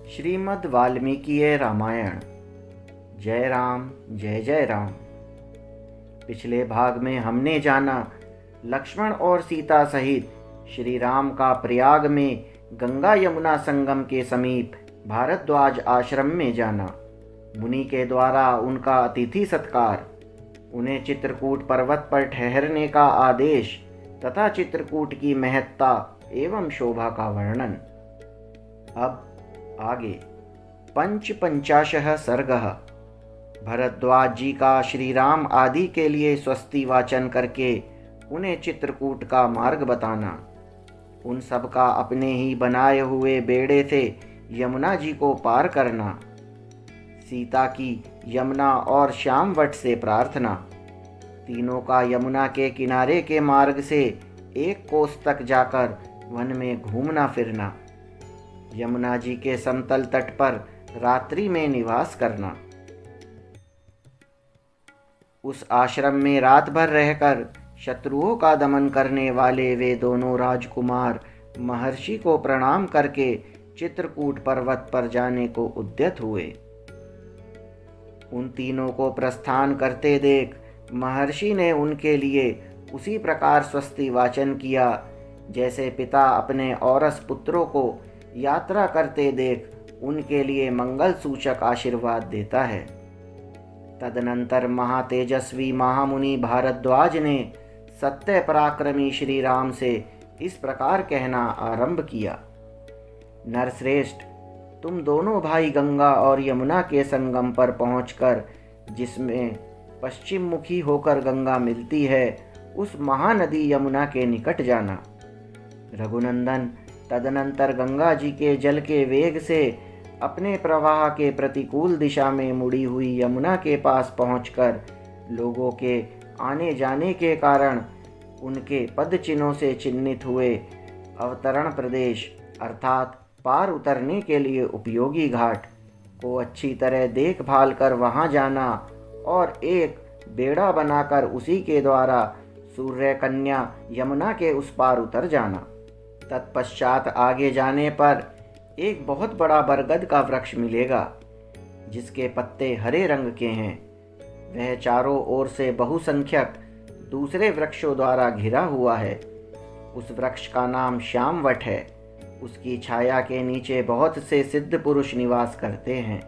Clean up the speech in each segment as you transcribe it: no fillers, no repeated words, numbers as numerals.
श्रीमद् वाल्मीकि रामायण। जय राम जय जय राम। पिछले भाग में हमने जाना लक्ष्मण और सीता सहित श्री राम का प्रयाग में गंगा यमुना संगम के समीप भारद्वाज आश्रम में जाना, मुनि के द्वारा उनका अतिथि सत्कार, उन्हें चित्रकूट पर्वत पर ठहरने का आदेश तथा चित्रकूट की महत्ता एवं शोभा का वर्णन। अब आगे पंचाशः सर्गः। भरद्वाज जी का श्री राम आदि के लिए स्वस्ति वाचन करके उन्हें चित्रकूट का मार्ग बताना, उन सब का अपने ही बनाए हुए बेड़े से यमुना जी को पार करना, सीता की यमुना और श्यामवट से प्रार्थना, तीनों का यमुना के किनारे के मार्ग से 1 कोस तक जाकर वन में घूमना फिरना, यमुना जी के समतल तट पर रात्रि में निवास करना, उस आश्रम में रात भर रहकर शत्रुओं का दमन करने वाले वे दोनों राजकुमार महर्षि को प्रणाम करके चित्रकूट पर्वत पर जाने को उद्यत हुए। उन तीनों को प्रस्थान करते देख महर्षि ने उनके लिए उसी प्रकार स्वस्ति वाचन किया जैसे पिता अपने औरस पुत्रों को यात्रा करते देख उनके लिए मंगल सूचक आशीर्वाद देता है। तदनंतर महातेजस्वी महामुनि भारद्वाज ने सत्य पराक्रमी श्री राम से इस प्रकार कहना आरंभ किया। नरश्रेष्ठ, तुम दोनों भाई गंगा और यमुना के संगम पर पहुंचकर, जिसमें पश्चिम मुखी होकर गंगा मिलती है, उस महानदी यमुना के निकट जाना। रघुनंदन, तदनंतर गंगा जी के जल के वेग से अपने प्रवाह के प्रतिकूल दिशा में मुड़ी हुई यमुना के पास पहुंचकर लोगों के आने जाने के कारण उनके पद चिन्हों से चिन्हित हुए अवतरण प्रदेश अर्थात पार उतरने के लिए उपयोगी घाट को अच्छी तरह देखभाल कर वहां जाना और एक बेड़ा बनाकर उसी के द्वारा सूर्य कन्या यमुना के उस पार उतर जाना। तत्पश्चात आगे जाने पर एक बहुत बड़ा बरगद का वृक्ष मिलेगा जिसके पत्ते हरे रंग के हैं। वह चारों ओर से बहुसंख्यक दूसरे वृक्षों द्वारा घिरा हुआ है। उस वृक्ष का नाम श्यामवट है। उसकी छाया के नीचे बहुत से सिद्ध पुरुष निवास करते हैं।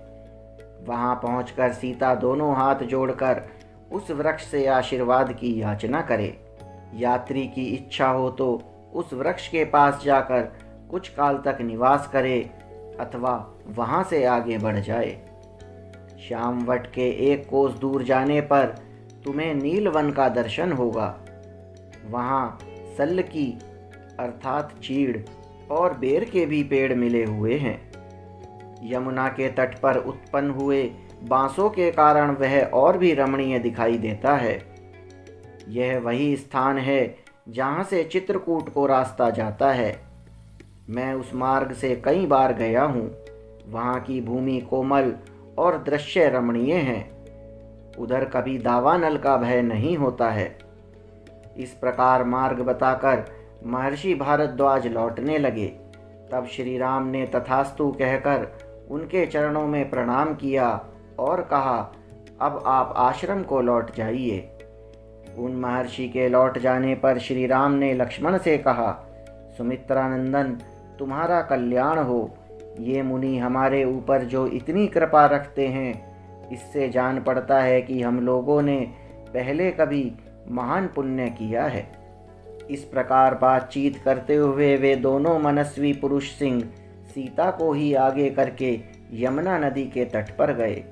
वहां पहुंचकर सीता दोनों हाथ जोड़कर उस वृक्ष से आशीर्वाद की याचना करे। यात्री की इच्छा हो तो उस वृक्ष के पास जाकर कुछ काल तक निवास करे अथवा वहां से आगे बढ़ जाए। श्यामवट के 1 कोस दूर जाने पर तुम्हें नीलवन का दर्शन होगा। वहां सल्लकी अर्थात चीड़ और बेर के भी पेड़ मिले हुए हैं। यमुना के तट पर उत्पन्न हुए बांसों के कारण वह और भी रमणीय दिखाई देता है। यह वही स्थान है जहाँ से चित्रकूट को रास्ता जाता है। मैं उस मार्ग से कई बार गया हूँ। वहाँ की भूमि कोमल और दृश्य रमणीय है। उधर कभी दावानल का भय नहीं होता है। इस प्रकार मार्ग बताकर महर्षि भारद्वाज लौटने लगे। तब श्री राम ने तथास्तु कहकर उनके चरणों में प्रणाम किया और कहा, अब आप आश्रम को लौट जाइए। उन महर्षि के लौट जाने पर श्री राम ने लक्ष्मण से कहा, सुमित्रानंदन, तुम्हारा कल्याण हो। ये मुनि हमारे ऊपर जो इतनी कृपा रखते हैं, इससे जान पड़ता है कि हम लोगों ने पहले कभी महान पुण्य किया है। इस प्रकार बातचीत करते हुए वे दोनों मनस्वी पुरुष सिंह सीता को ही आगे करके यमुना नदी के तट पर गए।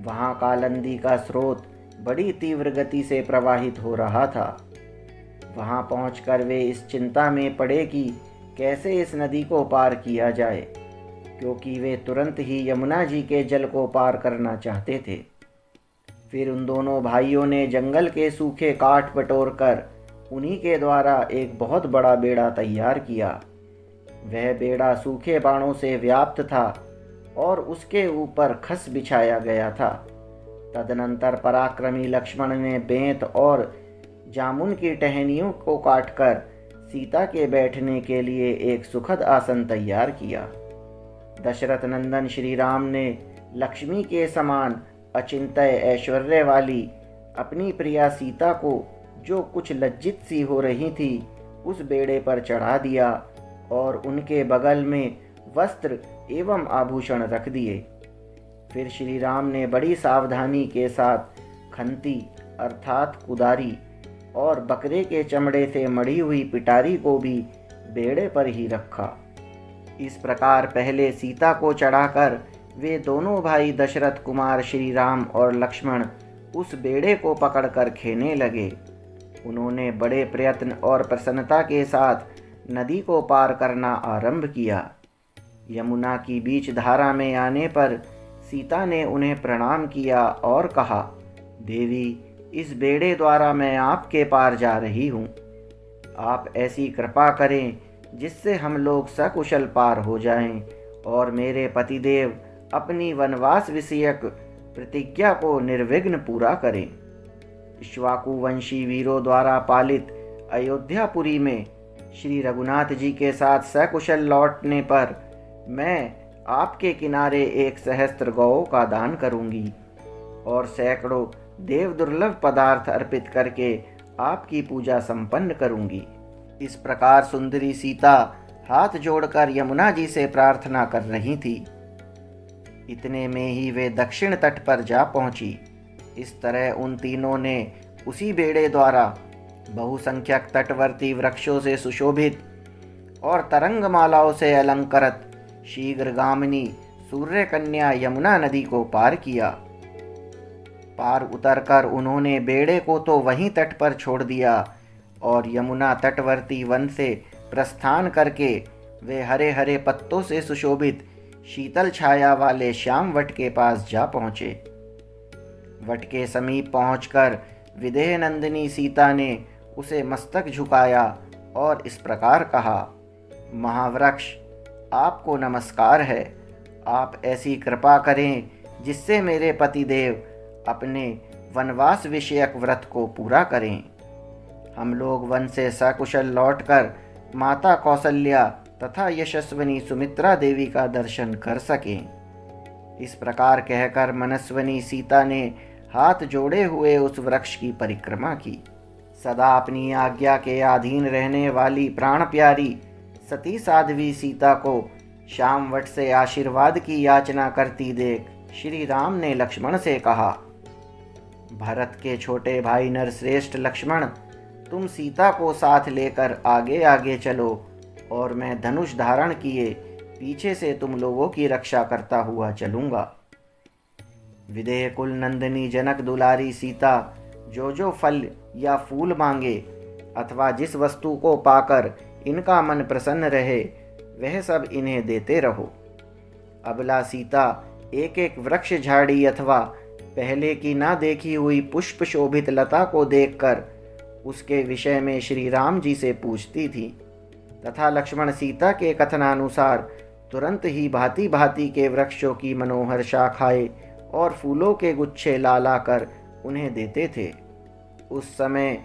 वहाँ कालंदी का स्रोत बड़ी तीव्र गति से प्रवाहित हो रहा था। वहां पहुंचकर वे इस चिंता में पड़े कि कैसे इस नदी को पार किया जाए, क्योंकि वे तुरंत ही यमुना जी के जल को पार करना चाहते थे। फिर उन दोनों भाइयों ने जंगल के सूखे काठ बटोरकर उन्हीं के द्वारा एक बहुत बड़ा बेड़ा तैयार किया। वह बेड़ा सूखे बाणों से व्याप्त था और उसके ऊपर खस बिछाया गया था। तदनंतर पराक्रमी लक्ष्मण ने बेंत और जामुन की टहनियों को काटकर सीता के बैठने के लिए एक सुखद आसन तैयार किया। दशरथ नंदन श्री राम ने लक्ष्मी के समान अचिंत्य ऐश्वर्य वाली अपनी प्रिया सीता को, जो कुछ लज्जित सी हो रही थी, उस बेड़े पर चढ़ा दिया और उनके बगल में वस्त्र एवं आभूषण रख दिए। फिर श्री राम ने बड़ी सावधानी के साथ खंती अर्थात कुदारी और बकरे के चमड़े से मढ़ी हुई पिटारी को भी बेड़े पर ही रखा। इस प्रकार पहले सीता को चढ़ाकर वे दोनों भाई दशरथ कुमार श्री राम और लक्ष्मण उस बेड़े को पकड़कर खेने लगे। उन्होंने बड़े प्रयत्न और प्रसन्नता के साथ नदी को पार करना आरंभ किया। यमुना की बीच धारा में आने पर सीता ने उन्हें प्रणाम किया और कहा, देवी, इस बेड़े द्वारा मैं आपके पार जा रही हूँ। आप ऐसी कृपा करें जिससे हम लोग सकुशल पार हो जाएं और मेरे पतिदेव अपनी वनवास विषयक प्रतिज्ञा को निर्विघ्न पूरा करें। इक्ष्वाकु वंशी वीरों द्वारा पालित अयोध्यापुरी में श्री रघुनाथ जी के साथ सकुशल लौटने पर मैं आपके किनारे 1 सहस्त्र गौओं का दान करूंगी और सैकड़ों देव दुर्लभ पदार्थ अर्पित करके आपकी पूजा संपन्न करूंगी। इस प्रकार सुंदरी सीता हाथ जोड़कर यमुना जी से प्रार्थना कर रही थी। इतने में ही वे दक्षिण तट पर जा पहुंची। इस तरह उन तीनों ने उसी बेड़े द्वारा बहुसंख्यक तटवर्ती वृक्षों से सुशोभित और तरंगमालाओं से अलंकृत शीघ्रगामिनी सूर्य कन्या यमुना नदी को पार किया। पार उतरकर उन्होंने बेड़े को तो वहीं तट पर छोड़ दिया और यमुना तटवर्ती वन से प्रस्थान करके वे हरे हरे पत्तों से सुशोभित शीतल छाया वाले श्याम वट के पास जा पहुँचे। वट के समीप पहुंचकर विदेह नंदिनी सीता ने उसे मस्तक झुकाया और इस प्रकार कहा, महावृक्ष, आपको नमस्कार है। आप ऐसी कृपा करें जिससे मेरे पतिदेव अपने वनवास विषयक व्रत को पूरा करें। हम लोग वन से सकुशल लौटकर माता कौसल्या तथा यशस्विनी सुमित्रा देवी का दर्शन कर सकें। इस प्रकार कहकर मनस्विनी सीता ने हाथ जोड़े हुए उस वृक्ष की परिक्रमा की। सदा अपनी आज्ञा के अधीन रहने वाली प्राण प्यारी सती साध्वी सीता को श्यामवट से आशीर्वाद की याचना करती देख श्री राम ने लक्ष्मण से कहा, भरत के छोटे भाई नरश्रेष्ठ लक्ष्मण, तुम सीता को साथ लेकर आगे आगे चलो और मैं धनुष धारण किए पीछे से तुम लोगों की रक्षा करता हुआ चलूंगा। विदेह कुल नंदिनी जनक दुलारी सीता जो फल या फूल मांगे अथवा जिस वस्तु को पाकर इनका मन प्रसन्न रहे, वह सब इन्हें देते रहो। अबला सीता एक एक वृक्ष झाड़ी अथवा पहले की ना देखी हुई पुष्प शोभित लता को देखकर उसके विषय में श्री राम जी से पूछती थी तथा लक्ष्मण सीता के कथनानुसार तुरंत ही भांति भांति के वृक्षों की मनोहर शाखाएं और फूलों के गुच्छे ला ला कर उन्हें देते थे। उस समय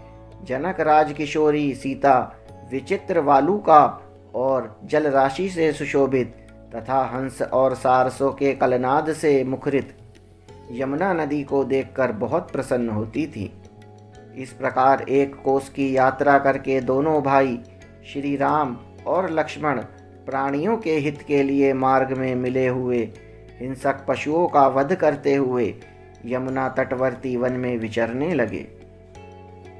जनक राजकिशोरी सीता विचित्र वालुका और जल राशि से सुशोभित तथा हंस और सारसों के कलनाद से मुखरित यमुना नदी को देखकर बहुत प्रसन्न होती थी। इस प्रकार 1 कोस की यात्रा करके दोनों भाई श्री राम और लक्ष्मण प्राणियों के हित के लिए मार्ग में मिले हुए हिंसक पशुओं का वध करते हुए यमुना तटवर्ती वन में विचरने लगे।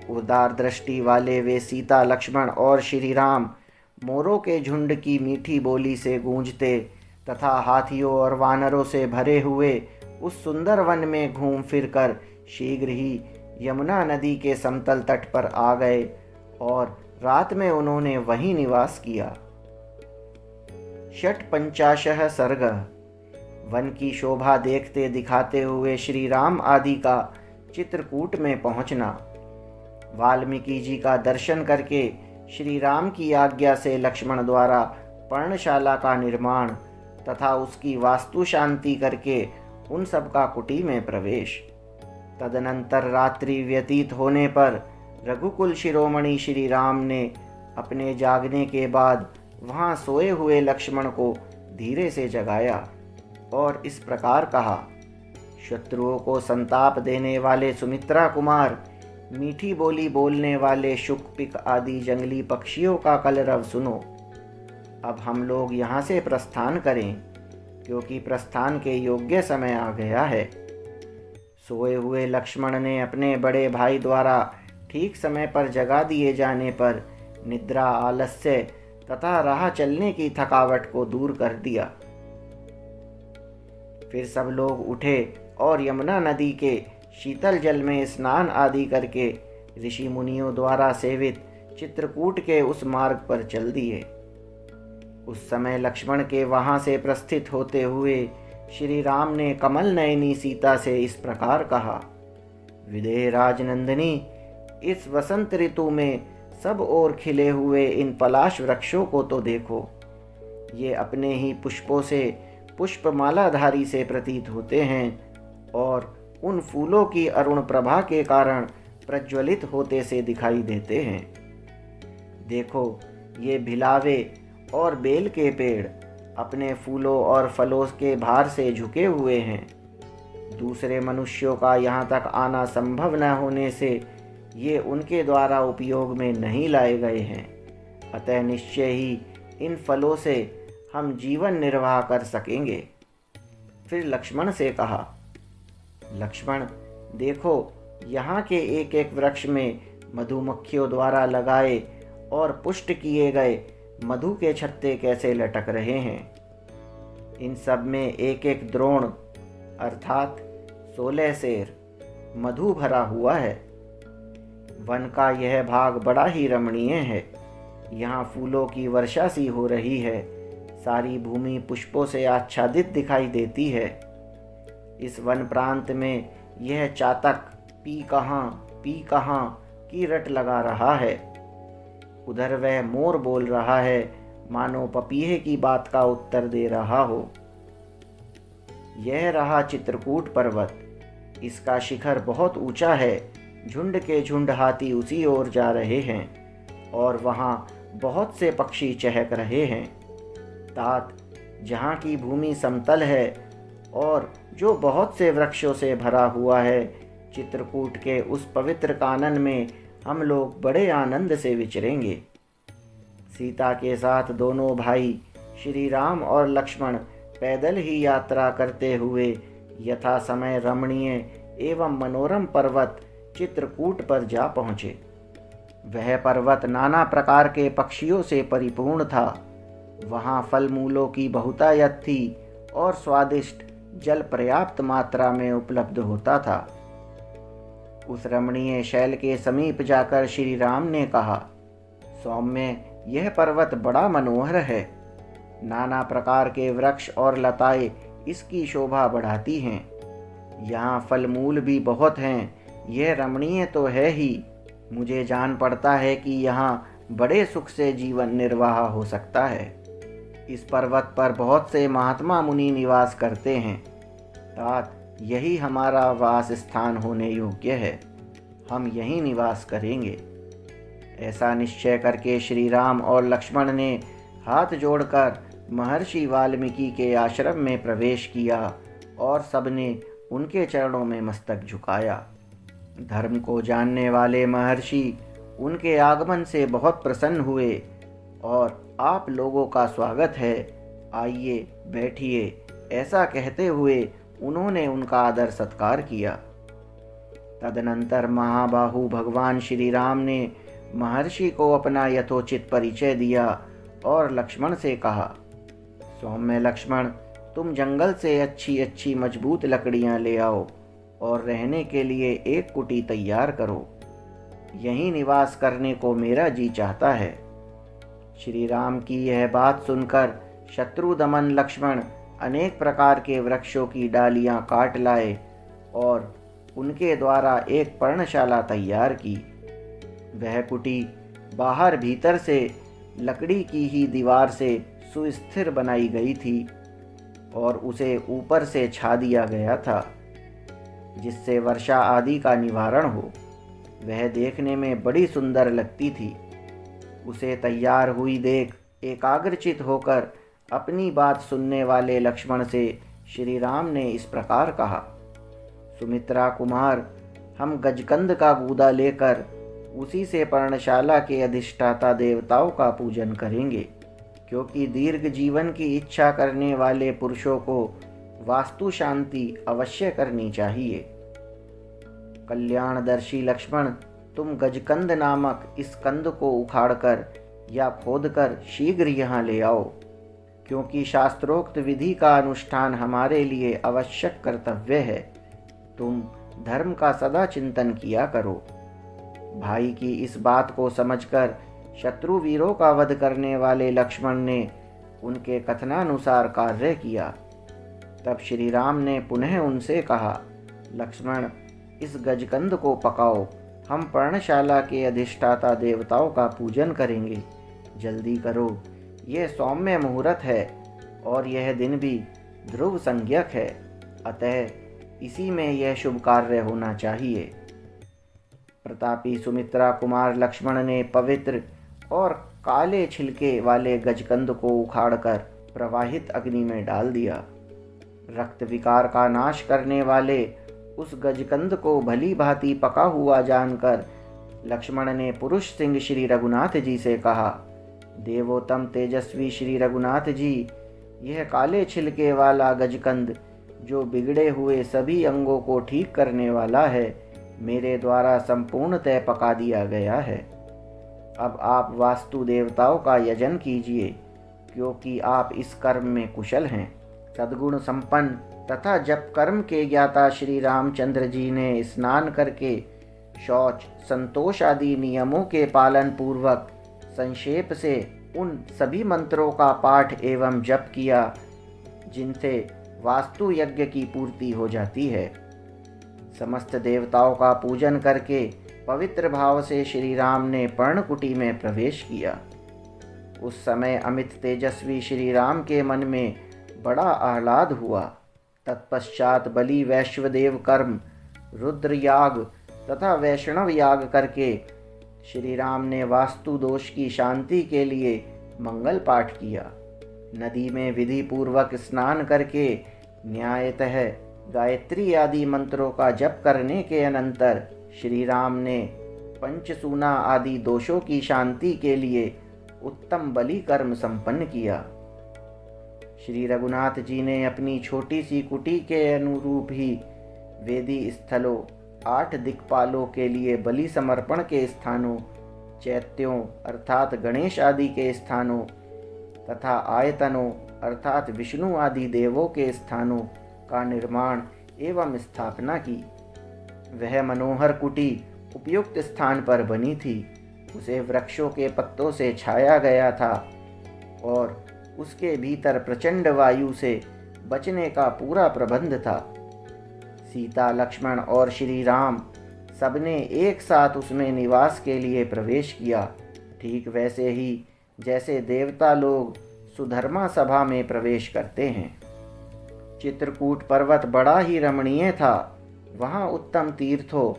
उदार दृष्टि वाले वे सीता, लक्ष्मण और श्री राम मोरों के झुंड की मीठी बोली से गूंजते तथा हाथियों और वानरों से भरे हुए उस सुंदर वन में घूम फिरकर शीघ्र ही यमुना नदी के समतल तट पर आ गए और रात में उन्होंने वहीं निवास किया। षट्पंचाशः सर्ग। वन की शोभा देखते दिखाते हुए श्री राम आदि का चित्रकूट में पहुंचना। वाल्मीकि जी का दर्शन करके श्री राम की आज्ञा से लक्ष्मण द्वारा पर्णशाला का निर्माण तथा उसकी वास्तु शांति करके उन सब का कुटी में प्रवेश। तदनंतर रात्रि व्यतीत होने पर रघुकुल शिरोमणि श्री राम ने अपने जागने के बाद वहाँ सोए हुए लक्ष्मण को धीरे से जगाया और इस प्रकार कहा, शत्रुओं को संताप देने वाले सुमित्रा कुमार, मीठी बोली बोलने वाले शुक पिक आदि जंगली पक्षियों का कलरव सुनो। अब हम लोग यहाँ से प्रस्थान करें, क्योंकि प्रस्थान के योग्य समय आ गया है। सोए हुए लक्ष्मण ने अपने बड़े भाई द्वारा ठीक समय पर जगा दिए जाने पर निद्रा, आलस्य तथा राह चलने की थकावट को दूर कर दिया। फिर सब लोग उठे और यमुना नदी के शीतल जल में स्नान आदि करके ऋषि मुनियों द्वारा सेवित चित्रकूट के उस मार्ग पर चल दिए। उस समय लक्ष्मण के वहां से प्रस्थित होते हुए श्री राम ने कमल नयनी सीता से इस प्रकार कहा, विदेह राजनंदिनी, इस वसंत ऋतु में सब ओर खिले हुए इन पलाश वृक्षों को तो देखो। ये अपने ही पुष्पों से पुष्पमालाधारी से प्रतीत होते हैं और उन फूलों की अरुण प्रभा के कारण प्रज्वलित होते से दिखाई देते हैं। देखो, ये भिलावे और बेल के पेड़ अपने फूलों और फलों के भार से झुके हुए हैं। दूसरे मनुष्यों का यहाँ तक आना संभव न होने से ये उनके द्वारा उपयोग में नहीं लाए गए हैं। अतः निश्चय ही इन फलों से हम जीवन निर्वाह कर सकेंगे। फिर लक्ष्मण से कहा, लक्ष्मण देखो, यहाँ के एक एक वृक्ष में मधुमक्खियों द्वारा लगाए और पुष्ट किए गए मधु के छत्ते कैसे लटक रहे हैं। इन सब में एक एक द्रोण अर्थात 16 सेर मधु भरा हुआ है। वन का यह भाग बड़ा ही रमणीय है। यहाँ फूलों की वर्षा सी हो रही है। सारी भूमि पुष्पों से आच्छादित दिखाई देती है। इस वन प्रांत में यह चातक पी कहाँ की रट लगा रहा है। उधर वह मोर बोल रहा है, मानो पपीहे की बात का उत्तर दे रहा हो। यह रहा चित्रकूट पर्वत। इसका शिखर बहुत ऊंचा है। झुंड के झुंड हाथी उसी ओर जा रहे हैं और वहाँ बहुत से पक्षी चहक रहे हैं। तात, जहाँ की भूमि समतल है और जो बहुत से वृक्षों से भरा हुआ है, चित्रकूट के उस पवित्र कानन में हम लोग बड़े आनंद से विचरेंगे। सीता के साथ दोनों भाई श्री राम और लक्ष्मण पैदल ही यात्रा करते हुए यथा समय रमणीय एवं मनोरम पर्वत चित्रकूट पर जा पहुँचे। वह पर्वत नाना प्रकार के पक्षियों से परिपूर्ण था। वहाँ फल मूलों की बहुतायत थी और स्वादिष्ट जल पर्याप्त मात्रा में उपलब्ध होता था। उस रमणीय शैल के समीप जाकर श्री राम ने कहा, सौम्य, यह पर्वत बड़ा मनोहर है। नाना प्रकार के वृक्ष और लताएं इसकी शोभा बढ़ाती हैं। यहाँ फल मूल भी बहुत हैं। यह रमणीय तो है ही। मुझे जान पड़ता है कि यहाँ बड़े सुख से जीवन निर्वाह हो सकता है। इस पर्वत पर बहुत से महात्मा मुनि निवास करते हैं। तात, यही हमारा वास स्थान होने योग्य है। हम यहीं निवास करेंगे। ऐसा निश्चय करके श्री राम और लक्ष्मण ने हाथ जोड़कर महर्षि वाल्मीकि के आश्रम में प्रवेश किया और सबने उनके चरणों में मस्तक झुकाया। धर्म को जानने वाले महर्षि उनके आगमन से बहुत प्रसन्न हुए और आप लोगों का स्वागत है, आइए बैठिए, ऐसा कहते हुए उन्होंने उनका आदर सत्कार किया। तदनंतर महाबाहु भगवान श्री राम ने महर्षि को अपना यथोचित परिचय दिया और लक्ष्मण से कहा, सौम्य लक्ष्मण, तुम जंगल से अच्छी अच्छी मजबूत लकड़ियां ले आओ और रहने के लिए एक कुटी तैयार करो। यहीं निवास करने को मेरा जी चाहता है। श्री राम की यह बात सुनकर शत्रु दमन लक्ष्मण अनेक प्रकार के वृक्षों की डालियां काट लाए और उनके द्वारा एक पर्णशाला तैयार की। वह कुटी बाहर भीतर से लकड़ी की ही दीवार से सुस्थिर बनाई गई थी और उसे ऊपर से छा दिया गया था, जिससे वर्षा आदि का निवारण हो। वह देखने में बड़ी सुंदर लगती थी। उसे तैयार हुई देख एकाग्रचित होकर अपनी बात सुनने वाले लक्ष्मण से श्री राम ने इस प्रकार कहा, सुमित्रा कुमार, हम गजकंद का गूदा लेकर उसी से पर्णशाला के अधिष्ठाता देवताओं का पूजन करेंगे, क्योंकि दीर्घ जीवन की इच्छा करने वाले पुरुषों को वास्तु शांति अवश्य करनी चाहिए। कल्याणदर्शी लक्ष्मण, तुम गजकंद नामक इस कंद को उखाड़कर या खोदकर शीघ्र यहाँ ले आओ, क्योंकि शास्त्रोक्त विधि का अनुष्ठान हमारे लिए आवश्यक कर्तव्य है। तुम धर्म का सदा चिंतन किया करो। भाई की इस बात को समझकर शत्रु वीरों का वध करने वाले लक्ष्मण ने उनके कथनानुसार कार्य किया। तब श्री राम ने पुनः उनसे कहा, लक्ष्मण, इस गजकंद को पकाओ, हम पर्णशाला के अधिष्ठाता देवताओं का पूजन करेंगे। जल्दी करो, यह सौम्य मुहूर्त है और यह दिन भी ध्रुव संज्ञक है, अतः इसी में यह शुभ कार्य होना चाहिए। प्रतापी सुमित्रा कुमार लक्ष्मण ने पवित्र और काले छिलके वाले गजकंद को उखाड़कर प्रवाहित अग्नि में डाल दिया। रक्त विकार का नाश करने वाले उस गजकंद को भली भांति पका हुआ जानकर लक्ष्मण ने पुरुष सिंह श्री रघुनाथ जी से कहा, देवोत्तम तेजस्वी श्री रघुनाथ जी, यह काले छिलके वाला गजकंद जो बिगड़े हुए सभी अंगों को ठीक करने वाला है, मेरे द्वारा संपूर्णतः पका दिया गया है। अब आप वास्तु देवताओं का यजन कीजिए, क्योंकि आप इस कर्म में कुशल हैं। सद्गुण संपन्न तथा जप कर्म के ज्ञाता श्री रामचंद्र जी ने स्नान करके शौच, संतोष आदि नियमों के पालन पूर्वक संक्षेप से उन सभी मंत्रों का पाठ एवं जप किया जिनसे वास्तु यज्ञ की पूर्ति हो जाती है। समस्त देवताओं का पूजन करके पवित्र भाव से श्री राम ने पर्णकुटी में प्रवेश किया। उस समय अमित तेजस्वी श्री राम के मन में बड़ा आह्लाद हुआ। तत्पश्चात बलि वैश्वदेव कर्म, रुद्र याग तथा वैष्णव याग करके श्री राम ने वास्तु दोष की शांति के लिए मंगल पाठ किया। नदी में विधि पूर्वक स्नान करके न्यायतः गायत्री आदि मंत्रों का जप करने के अनंतर श्री राम ने पंचसूना आदि दोषों की शांति के लिए उत्तम बलि कर्म संपन्न किया। श्री रघुनाथ जी ने अपनी छोटी सी कुटी के अनुरूप ही वेदी स्थलों, 8 दिक्पालों के लिए बलि समर्पण के स्थानों, चैत्यों अर्थात गणेश आदि के स्थानों तथा आयतनों अर्थात विष्णु आदि देवों के स्थानों का निर्माण एवं स्थापना की। वह मनोहर कुटी उपयुक्त स्थान पर बनी थी। उसे वृक्षों के पत्तों से छाया गया था और उसके भीतर प्रचंड वायु से बचने का पूरा प्रबंध था। सीता, लक्ष्मण और श्री राम सबने एक साथ उसमें निवास के लिए प्रवेश किया, ठीक वैसे ही जैसे देवता लोग सुधर्मा सभा में प्रवेश करते हैं। चित्रकूट पर्वत बड़ा ही रमणीय था। वहाँ उत्तम तीर्थों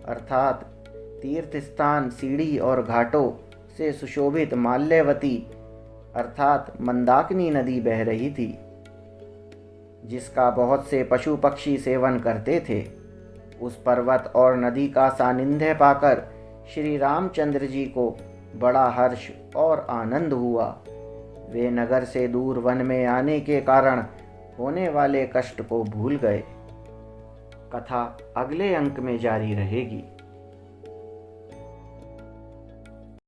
अर्थात तीर्थ स्थान, सीढ़ी और घाटों से सुशोभित माल्यवती अर्थात मंदाकिनी नदी बह रही थी, जिसका बहुत से पशु पक्षी सेवन करते थे। उस पर्वत और नदी का सानिध्य पाकर श्री रामचंद्र जी को बड़ा हर्ष और आनंद हुआ। वे नगर से दूर वन में आने के कारण होने वाले कष्ट को भूल गए। कथा अगले अंक में जारी रहेगी।